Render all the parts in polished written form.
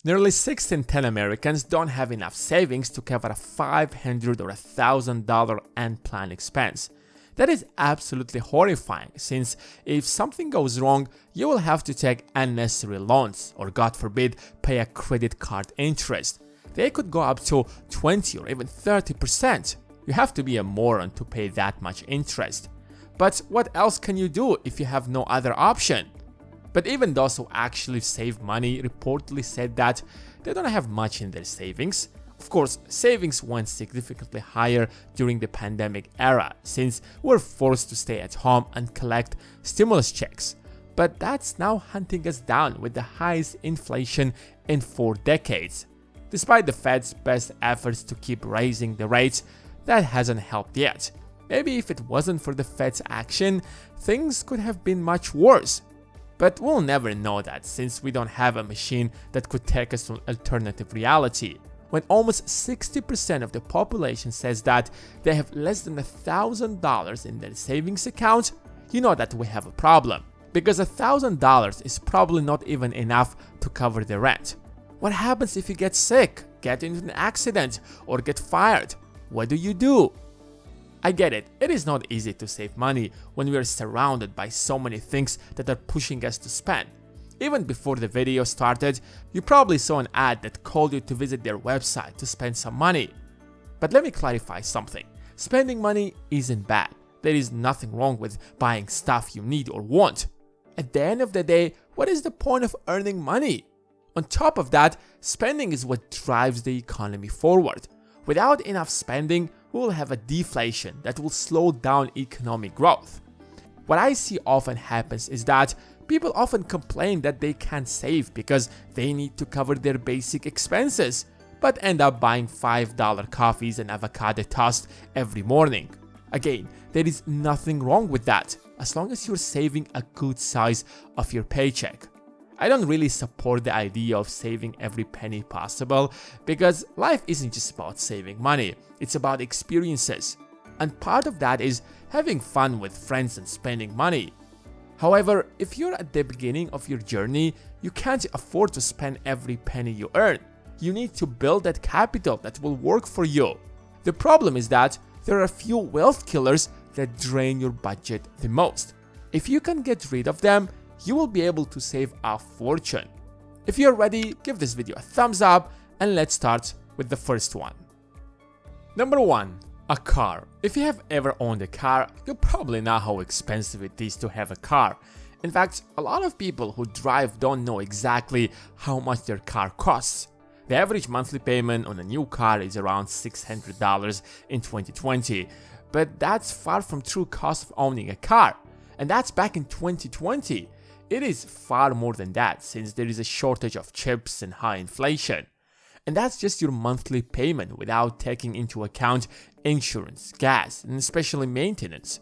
Nearly 6 in 10 Americans don't have enough savings to cover a $500 or $1,000 unplanned expense. That is absolutely horrifying, since if something goes wrong, you will have to take unnecessary loans or, God forbid, pay a credit card interest. They could go up to 20 or even 30%. You have to be a moron to pay that much interest. But what else can you do if you have no other option? But even those who actually save money reportedly said that they don't have much in their savings. Of course, savings went significantly higher during the pandemic era, since we were forced to stay at home and collect stimulus checks. But that's now hunting us down with the highest inflation in 4 decades. Despite the Fed's best efforts to keep raising the rates, that hasn't helped yet. Maybe if it wasn't for the Fed's action, things could have been much worse. But we'll never know that, since we don't have a machine that could take us to an alternative reality. When almost 60% of the population says that they have less than $1,000 in their savings account, you know that we have a problem. Because $1,000 is probably not even enough to cover the rent. What happens if you get sick, get into an accident, or get fired? What do? I get it, it is not easy to save money when we are surrounded by so many things that are pushing us to spend. Even before the video started, you probably saw an ad that called you to visit their website to spend some money. But let me clarify something. Spending money isn't bad. There is nothing wrong with buying stuff you need or want. At the end of the day, what is the point of earning money? On top of that, spending is what drives the economy forward. Without enough spending, we will have a deflation that will slow down economic growth. What I see often happens is that people often complain that they can't save because they need to cover their basic expenses, but end up buying $5 coffees and avocado toast every morning. Again, there is nothing wrong with that, as long as you're saving a good size of your paycheck. I don't really support the idea of saving every penny possible, because life isn't just about saving money, it's about experiences. And part of that is having fun with friends and spending money. However, if you're at the beginning of your journey, you can't afford to spend every penny you earn. You need to build that capital that will work for you. The problem is that there are a few wealth killers that drain your budget the most. If you can get rid of them, you will be able to save a fortune. If you're ready, give this video a thumbs up and let's start with the first one. Number 1. A car. If you have ever owned a car, you probably know how expensive it is to have a car. In fact, a lot of people who drive don't know exactly how much their car costs. The average monthly payment on a new car is around $600 in 2020, but that's far from true cost of owning a car. And that's back in 2020. It is far more than that, since there is a shortage of chips and high inflation. And that's just your monthly payment without taking into account insurance, gas, and especially maintenance.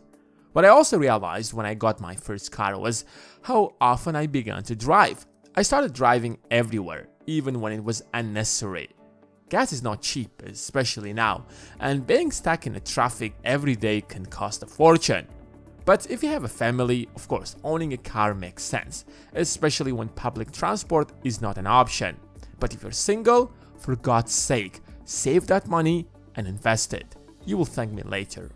What I also realized when I got my first car was how often I began to drive. I started driving everywhere, even when it was unnecessary. Gas is not cheap, especially now, and being stuck in the traffic every day can cost a fortune. But if you have a family, of course, owning a car makes sense, especially when public transport is not an option. But if you're single, for God's sake, save that money and invest it. You will thank me later.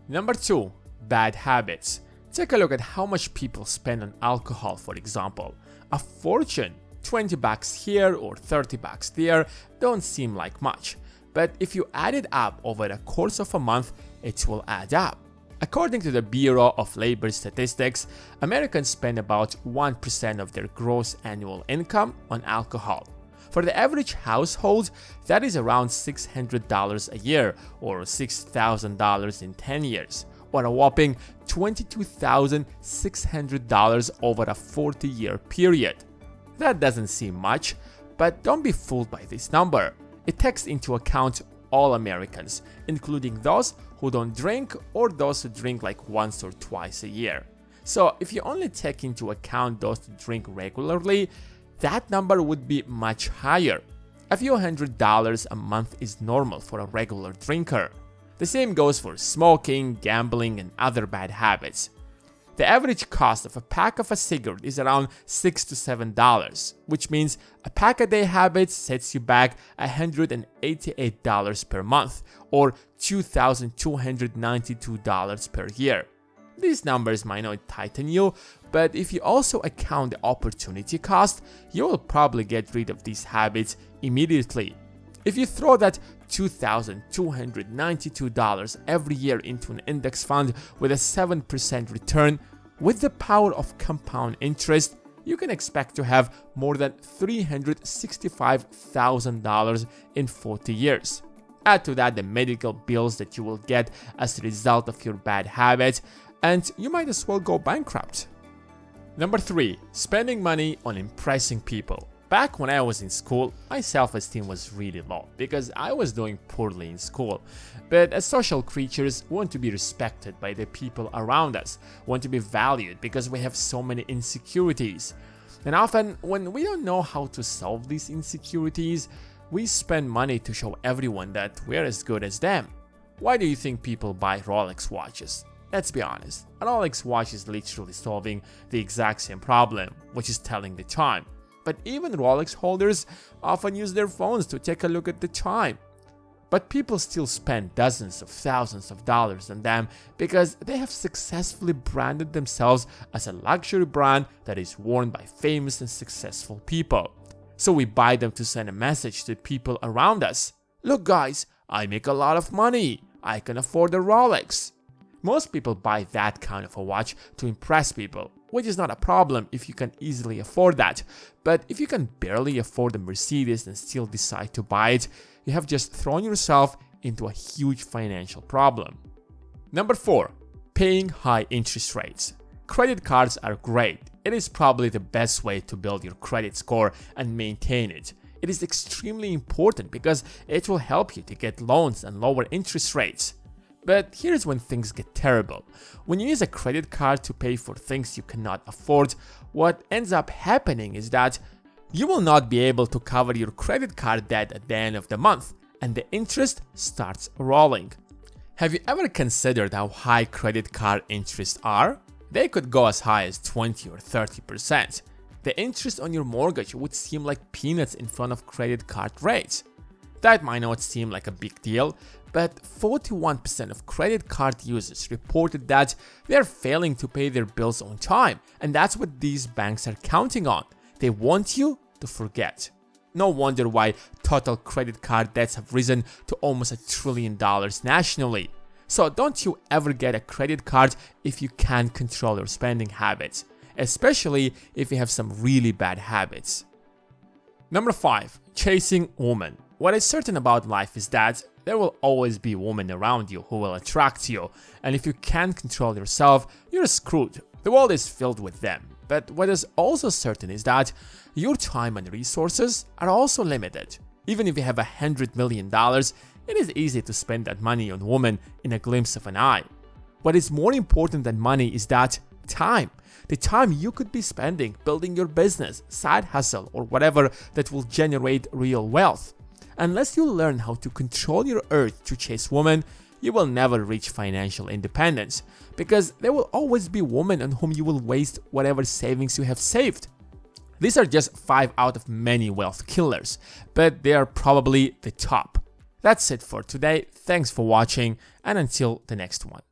Number 2. Bad habits. Take a look at how much people spend on alcohol, for example. A fortune. 20 bucks here or 30 bucks there don't seem like much. But if you add it up over the course of a month, it will add up. According to the Bureau of Labor Statistics, Americans spend about 1% of their gross annual income on alcohol. For the average household, that is around $600 a year or $6,000 in 10 years, or a whopping $22,600 over a 40-year period. That doesn't seem much, but don't be fooled by this number. It takes into account all Americans, including those who don't drink or those who drink like once or twice a year. So if you only take into account those who drink regularly, that number would be much higher. A few $100s a month is normal for a regular drinker. The same goes for smoking, gambling, and other bad habits. The average cost of a pack of a cigarette is around $6 to $7, which means a pack-a-day habit sets you back $188 per month, or $2,292 per year. These numbers might not tighten you, but if you also account the opportunity cost, you will probably get rid of these habits immediately. If you throw that $2,292 every year into an index fund with a 7% return, with the power of compound interest, you can expect to have more than $365,000 in 40 years. Add to that the medical bills that you will get as a result of your bad habits, and you might as well go bankrupt. Number 3. Spending money on impressing people. Back when I was in school, my self-esteem was really low because I was doing poorly in school. But as social creatures, we want to be respected by the people around us, want to be valued because we have so many insecurities. And often, when we don't know how to solve these insecurities, we spend money to show everyone that we're as good as them. Why do you think people buy Rolex watches? Let's be honest, a Rolex watch is literally solving the exact same problem, which is telling the time. But even Rolex holders often use their phones to take a look at the time. But people still spend dozens of thousands of dollars on them because they have successfully branded themselves as a luxury brand that is worn by famous and successful people. So we buy them to send a message to people around us. Look guys, I make a lot of money. I can afford a Rolex. Most people buy that kind of a watch to impress people, which is not a problem if you can easily afford that. But if you can barely afford a Mercedes and still decide to buy it, you have just thrown yourself into a huge financial problem. Number 4. Paying high interest rates. Credit cards are great. It is probably the best way to build your credit score and maintain it. It is extremely important because it will help you to get loans and lower interest rates. But here's when things get terrible. When you use a credit card to pay for things you cannot afford, what ends up happening is that you will not be able to cover your credit card debt at the end of the month, and the interest starts rolling. Have you ever considered how high credit card interests are? They could go as high as 20 or 30%. The interest on your mortgage would seem like peanuts in front of credit card rates. That might not seem like a big deal, but 41% of credit card users reported that they're failing to pay their bills on time, and that's what these banks are counting on. They want you to forget. No wonder why total credit card debts have risen to almost $1 trillion nationally. So don't you ever get a credit card if you can't control your spending habits, especially if you have some really bad habits. Number 5. Chasing women. What is certain about life is that there will always be women around you who will attract you, and if you can't control yourself, you're screwed. The world is filled with them. But what is also certain is that your time and resources are also limited. Even if you have $100 million, it is easy to spend that money on women in a glimpse of an eye. What is more important than money is that time. The time you could be spending building your business, side hustle, or whatever that will generate real wealth. Unless you learn how to control your urge to chase women, you will never reach financial independence, because there will always be women on whom you will waste whatever savings you have saved. These are just 5 out of many wealth killers, but they are probably the top. That's it for today. Thanks for watching, and until the next one.